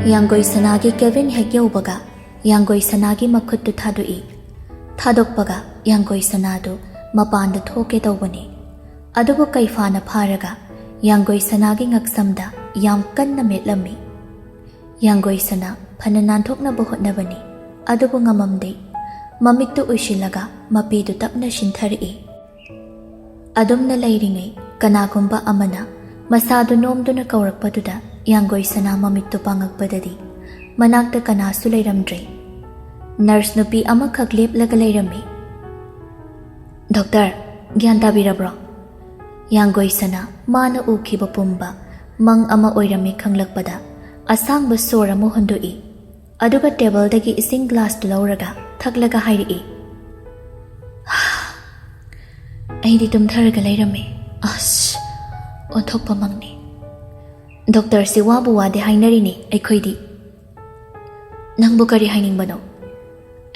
Yanggoi sanagi Kevin hek yaubaga Yanggoi sanagi makhuttu thadui thadokpaga Yanggoi sanadu mapanda thoke tawbani adubu kaifana pharaga Yanggoi sanagi ngaksamda yam kanna metlami Yanggoi sana phana nanthokna hotnabani adubu ngamamde mamittu ushilaga mapidu tapna shinthari adumna leiringai kanagumba amana masadu nomduna kaurakpaduda Yanggoi sana mamittu pangakpadadi manakta kanasu leiramdre nurse nupi amakhak leplaga leirami Doctor gyan tabirabro Yanggoi sana mana ukhiba pumba mang ama oirami khanglakpada asangba sora mo hondoi aduga table dagi ising glass lauraga thaklaga hairi aidi tumtharaga leirami onthokpa mangni Doctor si wabu wade hainari ni aikhoidi nangbu kari hainingbano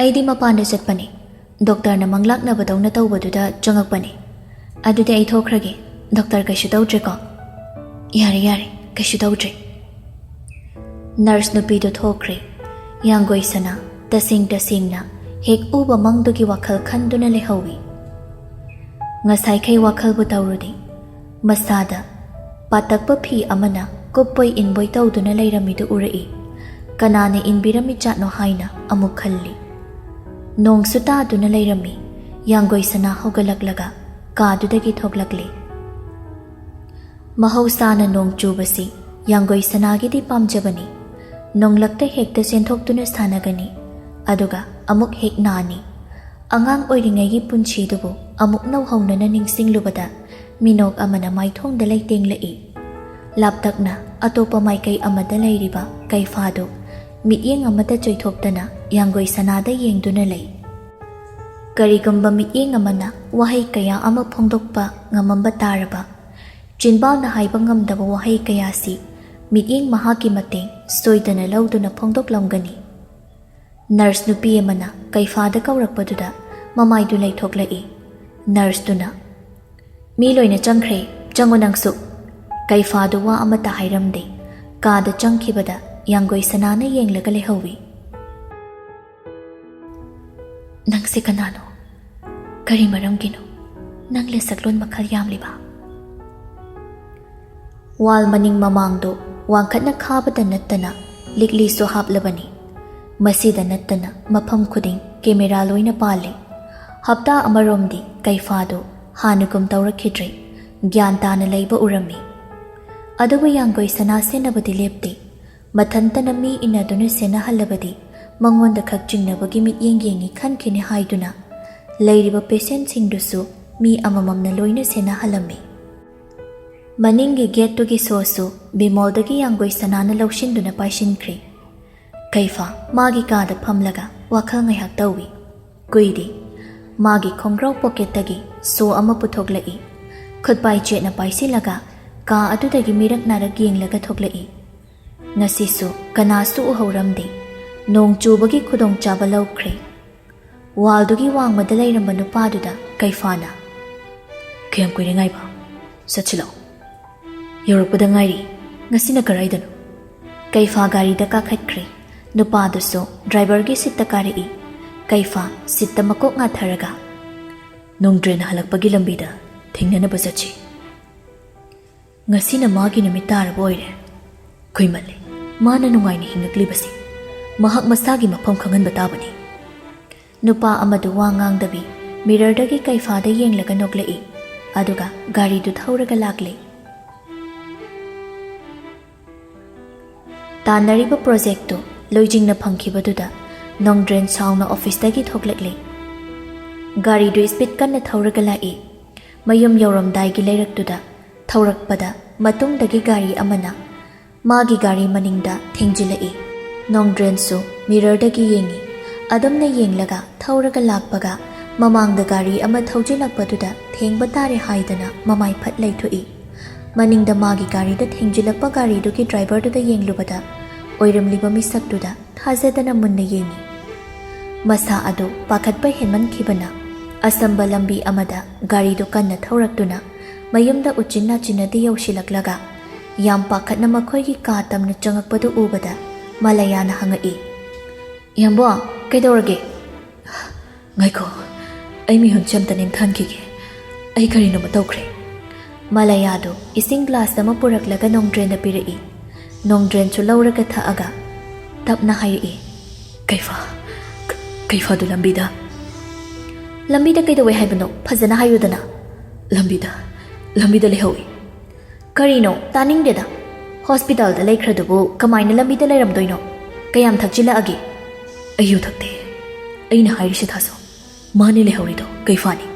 aidi mapanda chatpani Doctor na manglakna badawna tawbaduda changakpani adude ai thokrage Doctor kaishu tawdreko yare kaishu tawdre Nurse nupidu thokre Yanggoi sana tasingna hek uba mangdugi wakhal khanduna lehawi ngasai khai wakhal bu tawrudi masada patakpa phi amana kuppoi inboi tawduna leiramidu urai kanane inbirami chatno haina amuk khalli nong suta duna leirami Yanggoi sana hogalaklaga kadudagi thoklakle mahausana nong chubasi Yanggoi sanagidi pamjabani nonglakta hekta senthokduna sanagani aduga amuk hek nani angang oiringai punchidubu amuk nauhaunana ningsinglubada minok amana maithongda leitenglai laptakna atopa maikai amada leiriba kaifado miyeng amata choithoptana Yanggoi sanada yengduna lei karigamba miyeng amana wahai kaya ama phongdokpa ngamamba taraba chinbawna haiba ngamdaba wahai kaya si miyeng mahaki mateng soidana lauduna phongdoklamgani nurse nupi amana kaifada kaurakpaduda mamaidu leithoklai nurse duna mi loina changkhre chango nangsu kaifadu wa amata hairamde kada changkhibada Yanggoi sanana yenglaga lehawi nangse kanano kari maramgino nangle saklon makhal yamliba wal maning mamangdo wangkhatna khabada nattana likli so haplabani masida nattana mapham khuding camera loina pale hapta amaromdi kaifado hanugum tawrakhidre gyan tana leiba urami adubu Yanggoi sana senabadi lepte mathantana mi inaduna sena halabadi mangonda khakjingnabagi mityeng yengi khankhine haiduna leiriba patient singdusu mi amamamna loina sena halami maningi gate to gi sosu bimoldagi Yanggoi sanana lawshinduna paishinkri kaifa magi kada phamlaga wakhal ngaihak tawi kuidi magi khongraw pocket tagi so ama puthoklai khutpai chena paisilaga ka adudagi mirak narak yenglaga thoklai ngasisu kanasu uhauramde nong chubagi khudong chaba lawkhre waldugi wangmada leiramba nupaduda kaifana kayam kuiringai ba sachilo yorokpada ngairi ngasina karaidanu kaifa gari da kakhatkre nupaduso driver gi sitta kari kaifa sitta makok nga tharaga nongdren halakpagi lambida thingnana basachi ngasina magi namitara boire kuimale mana nungaini hingakli basi mahak masagi mafam khangan batabani nupa amadu wangang dabi mirror dagi kaifa da yenglaga noklai aduga gari du thauraga lakle tanariba project to loijingna phangkhibaduda nongdren sauna office dagi thoklakle gari du speed kanna thauraga lai mayum yoramdai gi leiraktuda thaurakpada matung dagi gari amana magi gari maningda thengjilai nongdren su mirror dagi yengi adamna yenglaga thauraga lakpaga mamangda gari ama thaujilakpaduda thengba tare haidana mamai phat leithoi maningda magi gari da thengjilakpa gari du ki driver du da yenglubada oiramliba misaktuda thajadana munna yengi masa adu pakhatpa henman khibana asamba lambi amada gari du kanna thaurakduna mayumda uchinna chinadi yausilaklaga yam pakhatna makhoi gi ka tamna changakpadu ubada Malayana hangai. Yambo, kaidorage? Ngaiko, ay mihon siyam tanim thankige. Ay karino matawkre. Malayado, ising glass na mapuraklaga nong drain na pirai. Nong drain chulauraga thaaga. Tap na hayai. Kaifa do lambida. Lambida kaidaway haibano, phazana hayudana. Lambida lehawi. Karino, taning deda. Hospital da laikradubu, kamaina lambida lairamdoino. Kayam thakchila agi. Ayu thakte. Aina hairishi thaso. Mani lehawrido, kaifani.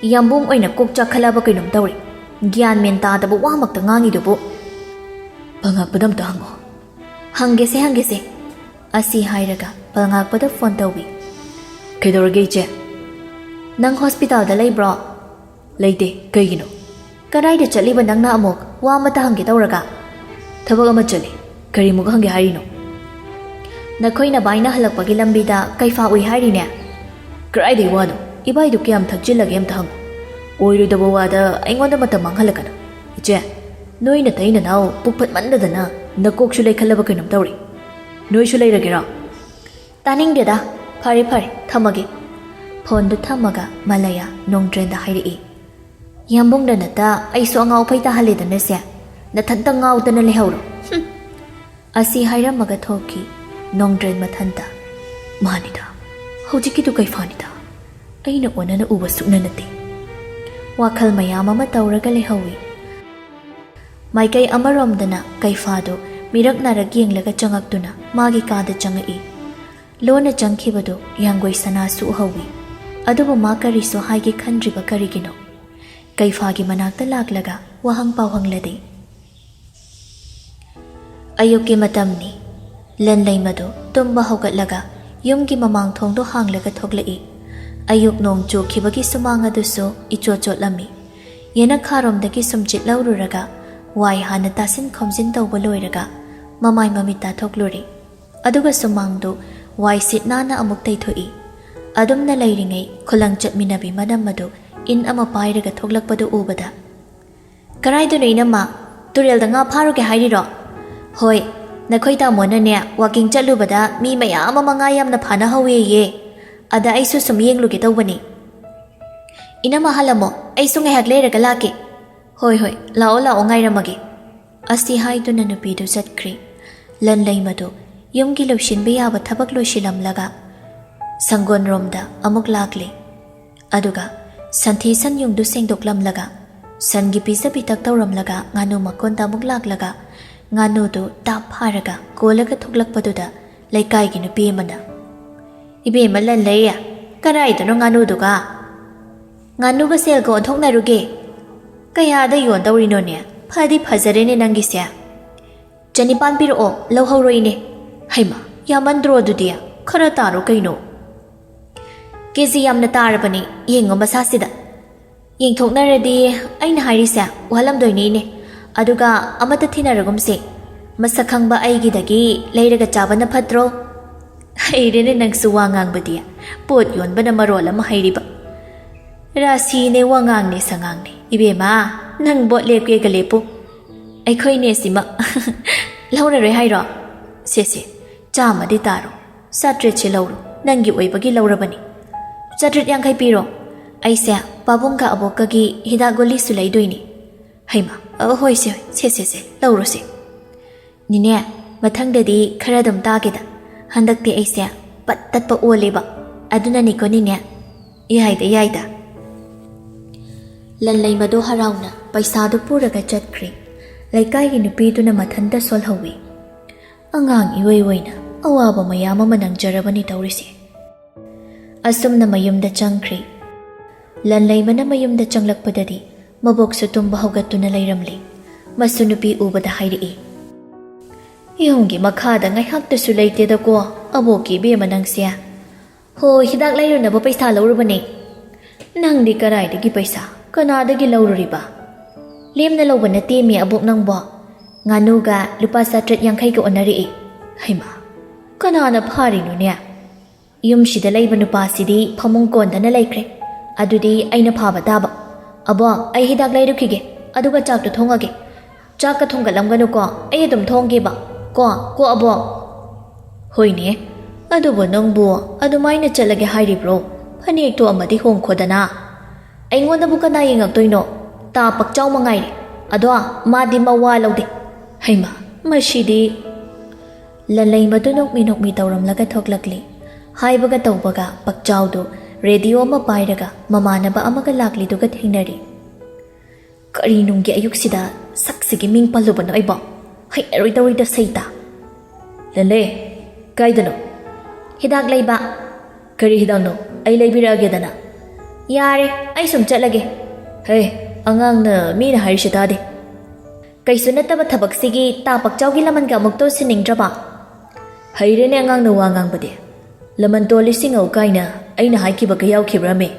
Yambung oina kokcha khalaba kainum tawri. Gyan men taadabu wamakta ngangidubu. Pangakpadam tahango. Hangese. Asi hairaga, pangakpada phone tawi. Kaidorage iche? Nang hospital da laibro? Laite, kaigino. Karaida chaliba nangna amok, wamata hangi tawraga. Thabak ama chali. Kari muga hangi harino. Nakoina baina halakpagi lambida kaifa ui harine. Karaida iwano. Ibaidu kiyam thakchilage am tahango. Oirudabu wada aingonda matam manghalakana. Iche, noina taina nao pukpat mandadana nakoksu laikhalaba kainam tawri. Noisu lairagera. Taning deda, phare thamage. Phone du thamaga Malaya nong drain da hairi. Yambung da nata aiso angau phaita haledana se. Nathanta ngau dana lehawro. Asi hairamaga thoki nong drain mathanta. Manida. Hojiki du kaifanida. Aina onana uba sukna nate. Wakhal mayam ama tawraga lehawi. Maikai amaromdana kaifado mirak narak yenglaga changaktuna magi kada changai. Lona changkhibadu yangoi sana su hawi. Adubu ma kari so haigi khandriba karigino. Kaifagi manakta laklaga wahang pawhanglade. Ayuki matamni. Lanlay madu tumba haugatlaga yumgi mamang thongdo hanglaga thoglai. Ayuk nong chukibagi sumanga duso ichochot lami. Yenak haromdagi sumchit laururaga wai hana tasin khomjin tawba loiraga mamai mamita thokluri. Aduga sumangdo wai sit nana amuk taithoi. Adumna lairingai khulang chatminabi madam madu in ama pairaga thoglakpadu ubada. Karaidu nainama turel da nga pharuge hairiro. Hoi, nakhoi tamona ne walking chatlubada mi mayam ama nga yamna phana hawe ye. Ada aisu sum yengluge tawbani. Inama halamo aisu ngahak leiraga lake. Hoi lao ngairamage. Asti haiduna nupidu zatkri. Lanlay madu yumgi lawshinba yaba thabak loishilamlaga sangon romda amuk lakle. Aduga santhi sanyungdu sengdoklamlaga sangi pisa pitak tawramlaga nganu makonda amuk laklaga nganu du tap haraga kolaga thoklakpaduda laikai nupi amana. Ibema lanlaya karaidano nganu duga nganuga selga onthoknaruge kayada yon tawrino ne phadi phazarene nangise Janipan piro lauhauroine. Haima, yamandro dudia, khara taro kaino. Kezi yamna tarabani, yengo masasida. Yeng thoknaradi, aina hairisa, wahalamdoine. Aduga amata thinaragumse. Masakhangba aigidagi, leiraga chabana phatro. Hairene nangsu wangangbadiya, pot yonbana marola mahairiba. Rasine wangangne sangangne. Ibema, nang bot lepke galepo. Aikhoine sima. Laura re hairo. Se. Chama di taro. Satret che lauro. Nangi oibagi laura bani. Satret yang kai piro. Aisa babungka abokagi hidagoli sulai doini. Haima. Hoi se. Se. Lauro se. Nine. Mathang dadi kharadam tagida. Handakti aisa. Pattatpa oleba. Aduna niko nine. Yaida. Lanlay mado harauna. Paisado puraga chatkri. Laikai nupiduna mathanda solhawi. Angang iwaiwaina awaba mayama manang jarabani tawrisi. Asumna mayumda changkri. Lanlay mana mayumda changlakpadadi maboksu tumba haugatuna layramli. Masu nupi ubada hairi. Iyonggi makhada ngaihaktasu layteda ko aboki be manang siya. Ho hidak layruna ba paisa laurubani. Nang di karaidagi paisa kanadagi laururiba. Lemna lauba na temi abok nang bo. Nganuga lupa satret yang kai ko onari. Haima. Kanana phari no niya. Yum shida layba nupa sidi pamungkon da na laikre. Adudi ay naphaba daba. Abo ay hidak layrukige. Aduga chak to thongage. Chak ka thonggalam ganu ko ay adum thongge ba. Ko abo. ꯍꯣꯏꯅꯦ ꯑꯗꯨꯕꯨ ꯅꯪꯕꯨ ꯑꯗꯨꯃꯥꯏꯅ ꯆꯠꯂꯒꯦ ꯍꯥꯏꯔꯤꯕ꯭ꯔꯣ ꯐꯅꯦꯛꯇꯣ ꯑꯃꯗꯤ ꯍꯣꯡꯈꯣꯗꯅ ꯑꯩꯉꯣꯟꯗꯕꯨ ꯀꯅꯥ ꯌꯦꯡꯉꯛꯇꯣꯏꯅꯣ ꯇꯥ ꯄꯛꯆꯥꯎ ꯃꯉꯥꯏꯔꯦ ꯑꯗꯣ ꯃꯥꯗꯤ ꯃꯋꯥ ꯂꯧꯗꯦ ꯍꯩꯃꯥ ꯃꯁꯤꯗꯤ ꯂꯟꯂꯩꯃꯗꯨ ꯅꯣꯛꯃꯤ ꯇꯧꯔꯝꯂꯒ ꯊꯣꯛꯂꯛꯂꯤ ꯍꯥꯏꯕꯒ ꯇꯧꯕꯒ ꯄꯛꯆꯥꯎꯗꯨ ꯔꯦꯗꯤꯑꯣ ꯑꯃ ꯄꯥꯏꯔꯒ ꯃꯃꯥꯟꯅꯕ ꯑꯃꯒ ꯂꯥꯛꯂꯤꯗꯨꯒ ꯊꯦꯡꯅꯔꯤ ꯀꯔꯤꯅꯨꯡꯒꯤ ꯑꯌꯨꯛꯁꯤꯗ ꯁꯛꯁꯤꯒꯤ ꯃꯤꯡ ꯄꯜꯂꯨꯕꯅꯣ ꯑꯩꯕꯣ ꯍꯩꯅꯔꯣꯏꯗꯧꯔꯤꯗ ꯁꯩꯇꯥ ꯂꯟꯂꯩ ꯀꯥꯏꯗꯅꯣ ꯍꯤꯗꯥꯛ ꯂꯩꯕ ꯀꯔꯤ ꯍꯤꯗꯥꯛꯅꯣ ꯑꯩ ꯂꯩꯕꯤꯔꯛꯑꯒꯦꯗꯅ ꯌꯥꯔꯦ ꯑꯩ ꯁꯨꯝ ꯆꯠꯂꯒꯦ ꯍꯦ ꯑꯉꯥꯡꯅ ꯃꯤꯅ ꯍꯥꯏꯔꯤꯁꯤ ꯇꯥꯗꯦ ꯀꯩꯁꯨ ꯅꯠꯇꯕ ꯊꯕꯛꯁꯤꯒꯤ ꯇꯥ ꯄꯛꯆꯥꯎꯒꯤ ꯂꯃꯟꯒ ꯑꯃꯨꯛ ꯇꯣꯠꯁꯤꯟꯅꯤꯡꯗ꯭ꯔꯕ ꯍꯩꯔꯦꯅꯦ ꯑꯉꯥꯡꯅ ꯋꯥ ꯉꯥꯡꯕꯗꯤ ꯂꯃꯟ ꯇꯣꯜꯂꯤꯁꯤꯡ ꯀꯥꯏꯅ ꯑꯩꯅ ꯍꯥꯏꯈꯤꯕꯒ ꯌꯥꯎꯈꯤꯕ꯭ꯔꯥꯃꯦ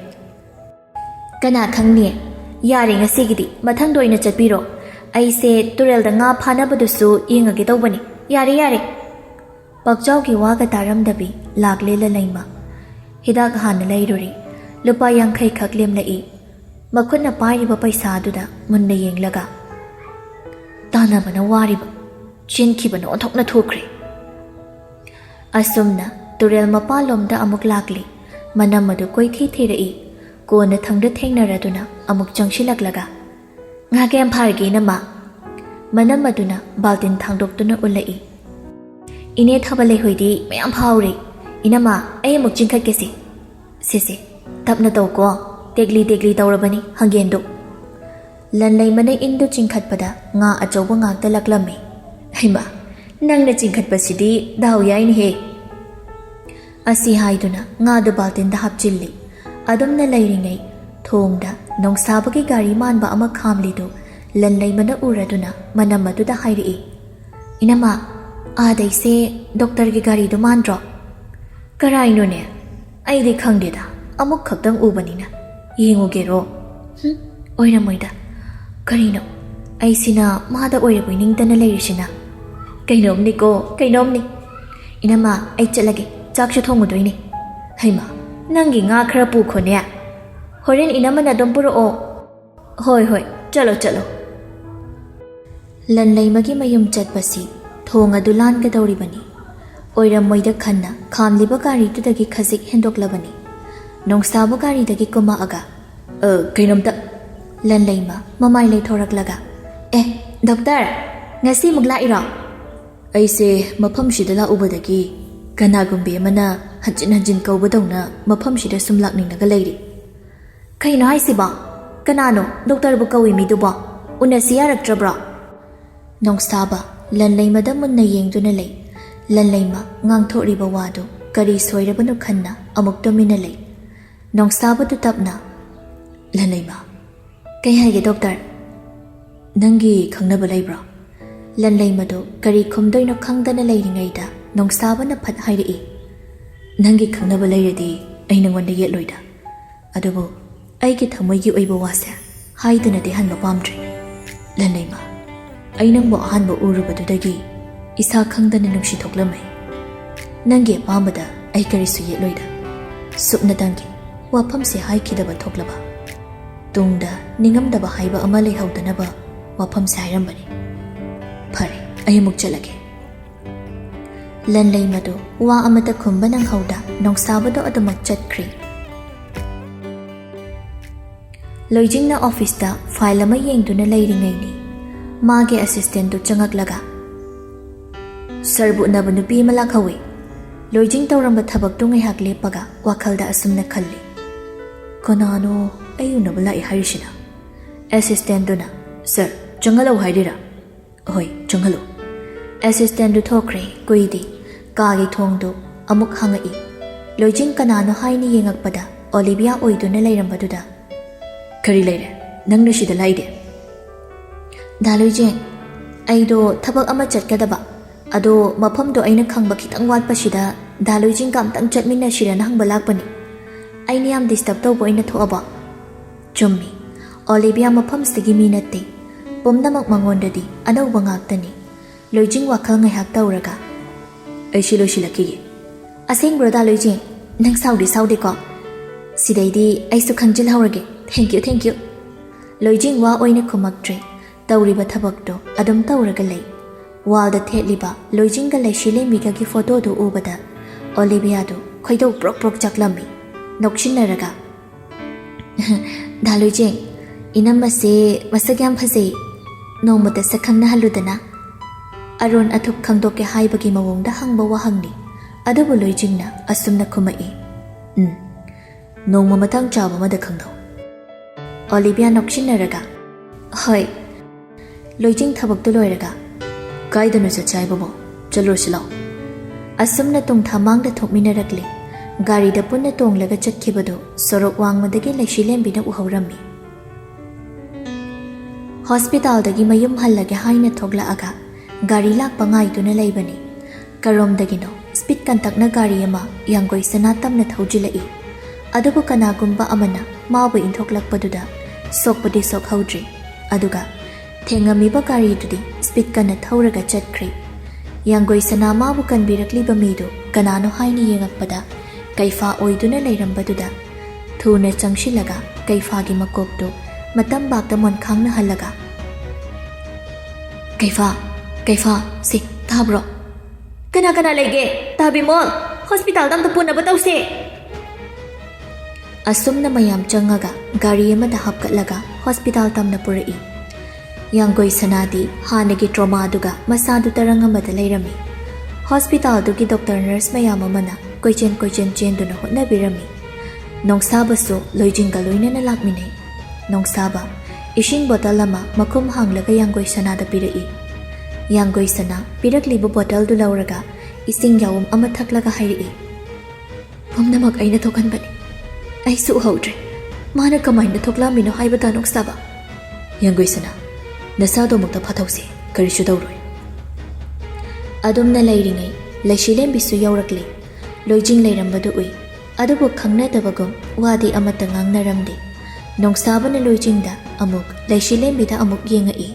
ꯀꯅꯥ ꯈꯪꯅꯤ ꯌꯥꯔꯦ ꯉꯁꯤꯒꯤꯗꯤ ꯃꯊꯪꯗ ꯑꯣꯏꯅ ꯆꯠꯄꯤꯔꯣ ꯑꯩꯁꯦ ꯇꯨꯔꯦꯜꯗ ꯉꯥ ꯐꯥꯅꯕꯗꯨꯁꯨ ꯌꯦꯡꯉꯒꯦ ꯇꯧꯕꯅꯤ ꯌꯥꯔꯦ ꯄꯛꯆꯥꯎꯒꯤ ꯋꯥꯒ ꯇꯥꯔꯝꯗꯕꯤ ꯂꯥꯛꯂꯦ ꯂꯟꯂꯩꯃ ꯍꯤꯗꯥꯛ ꯍꯥꯟꯅ ꯂꯩꯔꯨꯔꯤ ꯂꯨꯄꯥ 50 ꯈꯛ ꯂꯦꯝꯂꯛꯏ ꯃꯈꯨꯠꯅ ꯄꯥꯏꯔꯤꯕ ꯄꯩꯁꯥꯗꯨꯗ ꯃꯨꯟꯅ ꯌꯦꯡꯂꯒ ꯇꯥꯟꯅꯕꯅ ꯋꯥꯔꯤꯕ ꯆꯦꯟꯈꯤꯕꯅ ꯑꯣꯟꯊꯣꯛꯅ ꯊꯨꯈ꯭ꯔꯦ ꯑꯁꯨꯝꯅ ꯇꯨꯔꯦꯜ ꯃꯄꯥꯟꯂꯣꯝꯗ ꯑꯃꯨꯛ ꯂꯥꯛꯂꯤ ꯃꯅꯝ ꯑꯗꯨ ꯀꯣꯏꯊꯤ ꯊꯤꯔꯛꯏ ꯀꯣꯟꯅ ꯊꯪꯗ ꯊꯦꯡꯅꯔꯗꯨꯅ ꯑꯃꯨꯛ ꯆꯪꯁꯤꯜꯂꯛꯂꯒ ꯉꯥ ꯀꯌꯥꯝ ꯐꯥꯔꯒꯦ ꯏꯅꯝꯃ ꯃꯅꯝ ꯑꯗꯨꯅ ꯕꯥꯜꯇꯤꯟ ꯊꯥꯡꯗꯣꯛꯇꯨꯅ ꯎꯠꯂꯛꯏ ꯏꯅꯦ ꯊꯥꯕꯜꯂꯩꯍꯣꯏꯗꯤ ꯃꯌꯥꯝ ꯐꯥꯎꯔꯦ ꯏꯅꯝꯃ ꯑꯩ ꯑꯃꯨꯛ ꯆꯤꯡꯈꯠꯀꯦꯁꯦ ꯁꯤꯁꯦ ꯇꯞꯅ ꯇꯧꯀꯣ ꯇꯦꯛꯂꯤ ꯇꯧꯔꯕꯅꯤ ꯍꯪꯒꯦꯟꯗꯨ ꯂꯟꯂꯩꯃꯅ ꯏꯟꯗꯨ ꯆꯤꯡꯈꯠꯄꯗ ꯉꯥ ꯑꯆꯧꯕ ꯉꯥꯛꯇ ꯂꯛꯂꯝꯃꯤ ꯍꯩꯃꯥ ꯅꯪꯅ ꯆꯤꯡꯈꯠꯄꯁꯤꯗꯤ ꯗꯥꯎ ꯌꯥꯏꯅꯦꯍꯦ ꯑꯁꯤ ꯍꯥꯏꯗꯨꯅ ꯉꯥꯗꯨ ꯕꯥꯜꯇꯤꯟꯗ ꯍꯥꯞꯆꯤꯜꯂꯤ ꯑꯗꯨꯝꯅ ꯂꯩꯔꯤꯉꯩ ꯊꯣꯡꯗ ꯅꯣꯡꯁꯥꯕꯒꯤ ꯒꯥꯔꯤ ꯃꯥꯟꯕ ꯑꯃ ꯈꯥꯝꯂꯤꯗꯨ ꯂꯟꯂꯩꯃꯅ ꯎꯔꯗꯨꯅ ꯃꯅꯝ ꯑꯗꯨꯗ ꯍꯥꯏꯔꯛꯏ ꯏꯅꯝꯃ ꯑꯥꯗꯩꯁꯦ ꯗꯣꯛꯇꯔꯒꯤ ꯒꯥꯔꯤꯗꯨ ꯃꯥꯟꯗ꯭ꯔꯣ ꯀꯔꯥꯏꯅꯣꯅꯦ ꯑꯩꯗꯤ ꯈꯪꯗꯦꯗ ꯑꯃꯨꯛ ꯈꯛꯇꯪ ꯎꯕꯅꯤꯅ ꯌꯦꯡꯉꯨꯒꯦꯔꯣ ꯑꯣꯏꯔꯝꯃꯣꯏꯗ ꯀꯔꯤꯅꯣ ꯑꯩꯁꯤꯅ ꯃꯥꯗ ꯑꯣꯏꯔꯕꯣꯏ ꯅꯤꯡꯗꯅ ꯂꯩꯔꯤꯁꯤꯅ ꯀꯩꯅꯣꯝꯅꯤ ꯏꯅꯝꯃ ꯑꯩ ꯆꯠꯂꯒꯦ ꯆꯥꯛꯁꯨ ꯊꯣꯡꯉꯨꯗꯣꯏꯅꯤ ꯍꯩꯃꯥ ꯅꯪꯒꯤ ꯉꯥ ꯈꯔ ꯄꯨꯈꯣꯅꯦ ꯍꯣꯔꯦꯟ ꯏꯅꯝꯃꯅ ꯑꯗꯨꯝ ꯄꯨꯔꯛꯑꯣ ꯍꯣꯏ ꯆꯠꯂꯣ ꯂꯟꯂꯩꯃꯒꯤ ꯃꯌꯨꯝ ꯆꯠꯄꯁꯤ ꯊꯣꯡ ꯑꯗꯨ ꯂꯥꯟꯒꯗꯧꯔꯤꯕꯅꯤ ꯑꯣꯏꯔꯝꯃꯣꯏꯗ ꯈꯟꯅ ꯈꯥꯝꯂꯤꯕ ꯒꯥꯔꯤꯗꯨꯗꯒꯤ ꯈꯖꯤꯛ ꯍꯦꯟꯗꯣꯛꯂꯕꯅꯤ ꯅꯣꯡꯁꯥꯕ ꯒꯥꯔꯤꯗꯒꯤ ꯀꯨꯝꯃꯛꯑꯒ ꯀꯩꯅꯣꯝꯇ ꯂꯟꯂꯩꯃ ꯃꯃꯥꯏ ꯂꯩꯊꯣꯔꯛꯂꯒ ꯗꯣꯛꯇꯔ ꯉꯁꯤꯃꯨꯛ ꯂꯥꯛꯏꯔꯣ ꯑꯩꯁꯦ ꯃꯐꯝꯁꯤꯗ ꯂꯥꯛꯎꯕꯗꯒꯤ ꯀꯅꯥꯒꯨꯝꯕꯤ ꯑꯃꯅ ꯍꯟꯖꯤꯟ ꯀꯧꯕꯗꯧꯅ ꯃꯐꯝꯁꯤꯗ ꯁꯨꯝ ꯂꯥꯛꯅꯤꯡꯂꯒ ꯂꯩꯔꯤ ꯀꯩꯅꯣ ꯍꯥꯏꯁꯤꯕꯣ ꯀꯅꯥꯅꯣ ꯗꯣꯛꯇꯔꯕꯨ ꯀꯧꯏ ꯃꯤꯗꯨꯕꯣ ꯎꯅꯁꯤ ꯌꯥꯔꯛꯇ꯭ꯔꯕ꯭ꯔꯣ ꯅꯣꯡꯁꯥꯕ ꯂꯟꯂꯩꯃꯗ ꯃꯨꯟꯅ ꯌꯦꯡꯗꯨꯅ ꯂꯩ ꯂꯟꯂꯩꯃ ꯉꯥꯡꯊꯣꯛꯔꯤꯕ ꯋꯥꯗꯨ ꯀꯔꯤ ꯁꯣꯏꯔꯕꯅꯣ ꯈꯟꯅ ꯑꯃꯨꯛ ꯇꯨꯃꯤꯟꯅ ꯂꯩ ꯅꯣꯡꯁꯥꯕꯗꯨ ꯇꯞꯅ ꯂꯟꯂꯩꯃ ꯀꯩ ꯍꯥꯏꯒꯦ ꯗꯣꯛꯇꯔ ꯅꯪꯒꯤ ꯈꯪꯅꯕ ꯂꯩꯕ꯭ꯔꯣ ꯂꯟꯂꯩꯃꯗꯨ ꯀꯔꯤ ꯈꯨꯝꯗꯣꯏꯅꯣ ꯈꯪꯗꯅ ꯂꯩꯔꯤꯉꯩꯗ ꯅꯣꯡꯁꯥꯕꯅ ꯐꯠ ꯍꯥꯏꯔꯛꯏ ꯅꯪꯒꯤ ꯈꯪꯅꯕ ꯂꯩꯔꯗꯤ ꯑꯩ ꯅꯉꯣꯟꯗ ꯌꯦꯠꯂꯣꯏꯗ ꯑꯗꯨꯕꯨ ꯑꯩꯒꯤ ꯊꯃꯣꯏꯒꯤ ꯑꯣꯏꯕ ꯋꯥꯁꯦ ꯍꯥꯏꯗꯅꯗꯤ ꯍꯟꯕ ꯄꯥꯝꯗ꯭ꯔꯦ ꯂꯟꯂꯩꯃ ꯑꯩ ꯅꯪꯕꯨ ꯑꯍꯥꯟꯕ ꯎꯔꯨꯕꯗꯨꯗꯒꯤ ꯏꯁꯥ ꯈꯪꯗꯅ ꯅꯨꯡꯁꯤꯊꯣꯛꯂꯝꯃꯦ ꯅꯪꯒꯤ ꯑꯄꯥꯝꯕꯗ ꯑꯩ ꯀꯔꯤꯁꯨ ꯌꯦꯠꯂꯣꯏꯗ ꯁꯨꯞꯅꯇꯪꯒꯤ ꯋꯥꯐꯝꯁꯦ ꯍꯥꯏꯈꯤꯗꯕ ꯊꯣꯛꯂꯕ ꯇꯨꯡꯗ ꯅꯤꯡꯉꯝꯗꯕ ꯍꯥꯏꯕ ꯑꯃ ꯂꯩꯍꯧꯗꯅꯕ ꯋꯥꯐꯝꯁꯦ ꯍꯥꯏꯔꯝꯕꯅꯤ ꯐꯔꯦ ꯑꯩ ꯑꯃꯨꯛ ꯆꯠꯂꯒꯦ ꯂꯟꯂꯩꯃꯗꯨ ꯋꯥ ꯑꯃꯇ ꯈꯨꯝꯕ ꯅꯪꯍꯧꯗ ꯅꯣꯡꯁꯥꯕꯗꯨ ꯑꯗꯨꯃꯛ ꯆꯠꯈ꯭ꯔꯤ ꯂꯣꯏꯖꯤꯡꯅ ꯑꯣꯐꯤꯁꯇ ꯐꯥꯏꯜ ꯑꯃ ꯌꯦꯡꯗꯨꯅ ꯂꯩꯔꯤꯉꯩꯅꯤ ꯃꯥꯒꯤ ꯑꯦꯁꯤꯁꯇꯦꯟꯠꯇꯨ ꯆꯪꯉꯛꯂꯒ ꯁꯔꯕꯨ ꯎꯅꯕ ꯅꯨꯄꯤ ꯑꯃ ꯂꯥꯛꯍꯧꯋꯤ ꯂꯣꯏꯖꯤꯡ ꯇꯧꯔꯝꯕ ꯊꯕꯛꯇꯨ ꯉꯥꯏꯍꯥꯛ ꯂꯦꯞꯄꯒ ꯋꯥꯈꯜꯗ ꯑꯁꯨꯝꯅ ꯈꯜꯂꯤ ꯀꯅꯥꯅꯣ ꯑꯩ ꯎꯅꯕ ꯂꯥꯛꯏ ꯍꯥꯏꯔꯤꯁꯤꯅ ꯑꯦꯁꯤꯁꯇꯦꯟꯠꯇꯨꯅ ꯁꯔ ꯆꯪꯍꯜꯂꯧ ꯍꯥꯏꯔꯤꯔꯥ ꯍꯣꯏ ꯆꯪꯍꯜꯂꯨ ꯑꯦꯁꯤꯁꯇꯦꯟꯠꯇꯨ ꯊꯣꯛꯈ꯭ꯔꯦ ꯀꯨꯏꯗꯦ ꯀꯥꯒꯤ ꯊꯣꯡꯗꯨ ꯑꯃꯨꯛ ꯍꯥꯡꯉꯛꯏ ꯂꯣꯏꯖꯤꯡ ꯀꯅꯥꯅꯣ ꯍꯥꯏꯅ ꯌꯦꯡꯉꯛꯄꯗ ꯑꯣꯂꯤꯚꯤꯌꯥ ꯑꯣꯏꯗꯨꯅ ꯂꯩꯔꯝꯕꯗꯨꯗ ꯀꯔꯤ ꯂꯩꯔꯦ ꯅꯪꯅ ꯁꯤꯗ ꯂꯥꯛꯏꯗꯦ ꯗꯥ ꯂꯣꯏꯖꯤꯡ ꯑꯩꯗꯣ ꯊꯕꯛ ꯑꯃ ꯆꯠꯀꯗꯕ ꯑꯗꯣ ꯃꯐꯝꯗꯣ ꯑꯩꯅ ꯈꯪꯕ ꯈꯤꯇꯪ ꯋꯥꯠꯄꯁꯤꯗ ꯗꯥ ꯂꯣꯏꯖꯤꯡꯒ ꯑꯝꯇꯪ ꯆꯠꯃꯤꯟꯅꯁꯤꯔꯅ ꯍꯪꯕ ꯂꯥꯛꯄꯅꯤ ꯑꯩꯅ ꯌꯥꯝ ꯗꯤꯁꯇꯔꯕ ꯇꯧꯕ ꯑꯣꯏꯅ ꯊꯣꯛꯑꯕ ꯆꯨꯝꯃꯤ ꯑꯣꯂꯤꯚꯤꯌꯥ ꯃꯐꯝꯁꯤꯒꯤ ꯃꯤ ꯅꯠꯇꯦ ꯄꯨꯝꯅꯃꯛ ꯃꯉꯣꯟꯗꯗꯤ ꯑꯅꯧꯕ ꯉꯥꯛꯇꯅꯤ ꯂꯣꯏꯖꯤꯡ ꯋꯥꯈꯜ ꯉꯥꯏꯍꯥꯛ ꯇꯧꯔꯒ ꯑꯩ ꯁꯤ ꯂꯣꯏꯁꯤꯜꯂꯛꯈꯤꯒꯦ ꯑꯁꯦꯡꯕ꯭ꯔꯣ ꯗꯥ ꯂꯣꯏꯖꯤꯡ ꯅꯪ ꯁꯥꯎꯗꯦꯀꯣ ꯁꯤꯗꯩꯗꯤ ꯑꯩꯁꯨ ꯈꯪꯖꯤꯜꯍꯧꯔꯒꯦ ꯊꯦꯡꯛꯌꯨ ꯂꯣꯏꯖꯤꯡ ꯋꯥ ꯑꯣꯏꯅ ꯈꯨꯝꯃꯛꯇ꯭ꯔꯦ ꯇꯧꯔꯤꯕ ꯊꯕꯛꯇꯣ ꯑꯗꯨꯝ ꯇꯧꯔꯒ ꯂꯩ ꯋꯥꯜꯗ ꯊꯦꯠꯂꯤꯕ ꯂꯣꯏꯖꯤꯡꯒ ꯂꯩꯁꯤꯂꯦꯝꯕꯤꯒꯒꯤ ꯐꯣꯇꯣꯗꯨ ꯎꯕꯗ ꯑꯣꯂꯤꯕꯤꯌꯥꯗꯨ ꯈꯣꯏꯗꯧ ꯄ꯭ꯔꯣꯛ ꯄ꯭ꯔꯣꯛ ꯆꯥꯛꯂꯝꯃꯤ ꯅꯣꯛꯁꯤꯟꯅꯔꯒ ꯗꯥ ꯂꯣꯏꯖꯤꯡ ꯏꯅꯝꯃꯁꯦ ꯃꯁꯛ ꯌꯥꯝ ꯐꯖꯩ ꯅꯣꯡꯃꯇ ꯁꯛꯈꯪꯅꯍꯜꯂꯨꯗꯅ ꯑꯔꯣꯟ ꯑꯊꯨꯞ ꯈꯪꯗꯣꯛꯀꯦ ꯍꯥꯏꯕꯒꯤ ꯃꯑꯣꯡꯗ ꯍꯪꯕ ꯋꯥꯍꯪꯅꯤ ꯑꯗꯨꯕꯨ ꯂꯣꯏꯖꯤꯡꯅ ꯑꯁꯨꯝꯅ ꯈꯨꯝꯃꯛꯏ ꯅꯣꯡꯃ ꯃꯇꯥꯡ ꯆꯥꯕ ꯑꯃꯗ ꯈꯪꯅꯧ ꯑꯣꯂꯤꯕꯤꯌꯥ ꯅꯣꯛꯁꯤꯟꯅꯔꯒ ꯍꯣꯏ ꯂꯣꯏꯖꯤꯡ ꯊꯕꯛꯇꯨ ꯂꯣꯏꯔꯒ ꯀꯥꯏꯗꯅꯣ ꯆꯠꯁꯦ ꯍꯥꯏꯕꯕꯣ ꯆꯠꯂꯨꯔꯁꯤ ꯂꯥꯎ ꯑꯁꯨꯝꯅ ꯇꯨꯡꯊꯥꯃꯥꯡꯗ ꯊꯣꯛꯃꯤꯟꯅꯔꯛꯂꯤ ꯒꯥꯔꯤꯗ ꯄꯨꯟꯅ ꯇꯣꯡꯂꯒ ꯆꯠꯈꯤꯕꯗꯨ ꯁꯣꯔꯣꯛ ꯋꯥꯡꯃꯗꯒꯤ ꯂꯩꯁꯤꯂꯦꯝꯕꯤꯅ ꯎꯍꯧꯔꯝꯃꯤ ꯍꯣꯁꯄꯤꯇꯥꯜꯗꯒꯤ ꯃꯌꯨꯝ ꯍꯜꯂꯒꯦ ꯍꯥꯏꯅ ꯊꯣꯛꯂꯛꯑꯒ ꯒꯥꯔꯤ ꯂꯥꯛꯄ ꯉꯥꯏꯗꯨꯅ ꯂꯩꯕꯅꯤ ꯀꯔꯣꯝꯗꯒꯤꯅꯣ ꯁ꯭ꯄꯤꯗ ꯀꯟꯇꯛꯅ ꯒꯥꯔꯤ ꯑꯃ ꯌꯥꯡꯒꯣꯏ ꯁꯅꯥ ꯇꯝꯅ ꯊꯧꯖꯤꯜꯂꯛꯏ ꯑꯗꯨꯕꯨ ꯀꯅꯥꯒꯨꯝꯕ ꯑꯃꯅ ꯃꯥꯕꯨ ꯏꯟꯊꯣꯛꯂꯛꯄꯗꯨꯗ ꯁꯣꯛꯄꯗꯤ ꯁꯣꯛꯍꯧꯗ꯭ꯔꯤ ꯑꯗꯨꯒ ꯊꯦꯡꯉꯝꯃꯤꯕ ꯒꯥꯔꯤꯗꯨꯗꯤ ꯁ꯭ꯄꯤꯗ ꯀꯟꯅ ꯊꯧꯔꯒ ꯆꯠꯈ꯭ꯔꯦ ꯌꯥꯡꯒꯣꯏ ꯁꯅꯥ ꯃꯥꯕꯨ ꯀꯟꯕꯤꯔꯛꯂꯤꯕ ꯃꯤꯗꯨ ꯀꯅꯥꯅꯣ ꯍꯥꯏꯅ ꯌꯦꯡꯉꯛꯄꯗ ꯀꯩꯐꯥ ꯑꯣꯏꯗꯨꯅ ꯂꯩꯔꯝꯕꯗꯨꯗ ꯊꯨꯅ ꯆꯪꯁꯤꯜꯂꯒ ꯀꯩꯐꯥꯒꯤ ꯃꯀꯣꯛꯇꯨ ꯃꯇꯝꯕꯥꯛꯇ ꯃꯣꯟꯈꯥꯡꯅꯍꯜꯂꯒ ꯀꯩꯐꯥ ꯁꯤ ꯇꯥꯕ꯭ꯔꯣ ꯀꯅꯥ ꯀꯅꯥ ꯂꯩꯒꯦ ꯇꯥꯕꯤꯃꯣꯜ ꯍꯣꯁꯄꯤꯇꯥꯜꯗ ꯑꯝꯇ ꯄꯨꯅꯕ ꯇꯧꯁꯦ ꯑꯁꯨꯝꯅ ꯃꯌꯥꯝ ꯆꯪꯉꯒ ꯒꯥꯔꯤ ꯑꯃꯗ ꯍꯥꯞꯀꯠꯂꯒ ꯍꯣꯁꯄꯤꯇꯥꯜ ꯇꯝꯅ ꯄꯨꯔꯛꯏ ꯌꯥꯡꯒꯣꯏ ꯁꯅꯥꯗꯤ ꯍꯥꯟꯅꯒꯤ ꯇ꯭ꯔꯣꯃꯥꯗꯨꯒ ꯃꯁꯥꯗꯨ ꯇꯔꯪ ꯑꯃꯗ ꯂꯩꯔꯝꯃꯤ ꯍꯣꯁꯄꯤꯇꯥꯜꯗꯨꯒꯤ ꯗꯣꯛꯇꯔ ꯅꯔꯁ ꯃꯌꯥꯝ ꯑꯃꯅ ꯀꯣꯏꯆꯦꯟ ꯆꯦꯟꯗꯨꯅ ꯍꯣꯠꯅꯕꯤꯔꯝꯃꯤ ꯅꯣꯡꯁꯥꯕꯁꯨ ꯂꯣꯏꯖꯤꯡꯒ ꯂꯣꯏꯅꯅ ꯂꯥꯛꯃꯤꯟꯅꯩ ꯅꯣꯡꯁꯥꯕ ꯏꯁꯤꯡ ꯕꯣꯇꯜ ꯑꯃ ꯃꯈꯨꯝ ꯍꯥꯡꯂꯒ ꯌꯥꯡꯒꯣꯏ ꯁꯅꯥꯗ ꯄꯤꯔꯛꯏ ꯌꯥꯡꯒꯣꯏ ꯁꯅꯥ ꯄꯤꯔꯛꯂꯤꯕ ꯕꯣꯇꯜꯗꯨ ꯂꯧꯔꯒ ꯏꯁꯤꯡ ꯌꯥꯎꯝ ꯑꯃ ꯊꯛꯂꯒ ꯍꯥꯏꯔꯛꯏ ꯄꯨꯝꯅꯃꯛ ꯑꯩꯅ ꯊꯣꯛꯍꯟꯕꯅꯤ ꯑꯩꯁꯨ ꯎꯍꯧꯗ꯭ꯔꯦ ꯃꯥꯅ ꯀꯃꯥꯏꯅ ꯊꯣꯛꯂꯝꯃꯤꯅꯣ ꯍꯥꯏꯕꯗ ꯅꯣꯡꯁꯥꯕ ꯌꯥꯡꯒꯣꯏ ꯁꯅꯥ ꯅꯁꯥꯗꯣ ꯑꯃꯨꯛꯇ ꯐꯥꯊꯧꯁꯤ ꯀꯔꯤꯁꯨ ꯇꯧꯔꯣꯏ ꯑꯗꯨꯝꯅ ꯂꯩꯔꯤꯉꯩ ꯂꯩꯁꯤꯂꯦꯝꯕꯤꯁꯨ ꯌꯧꯔꯛꯂꯤ ꯂꯣꯏꯖꯤꯡ ꯂꯩꯔꯝꯕꯗꯨ ꯎꯏ ꯑꯗꯨꯕꯨ ꯈꯪꯅꯗꯕꯒꯨꯝ ꯋꯥꯗꯤ ꯑꯃꯠꯇ ꯉꯥꯡꯅꯔꯝꯗꯦ ꯅꯣꯡꯁꯥꯕꯅ ꯂꯣꯏꯖꯤꯡꯗ ꯑꯃꯨꯛ ꯂꯩꯁꯤꯂꯦꯝꯕꯤꯗ ꯑꯃꯨꯛ ꯌꯦꯡꯉꯛꯏ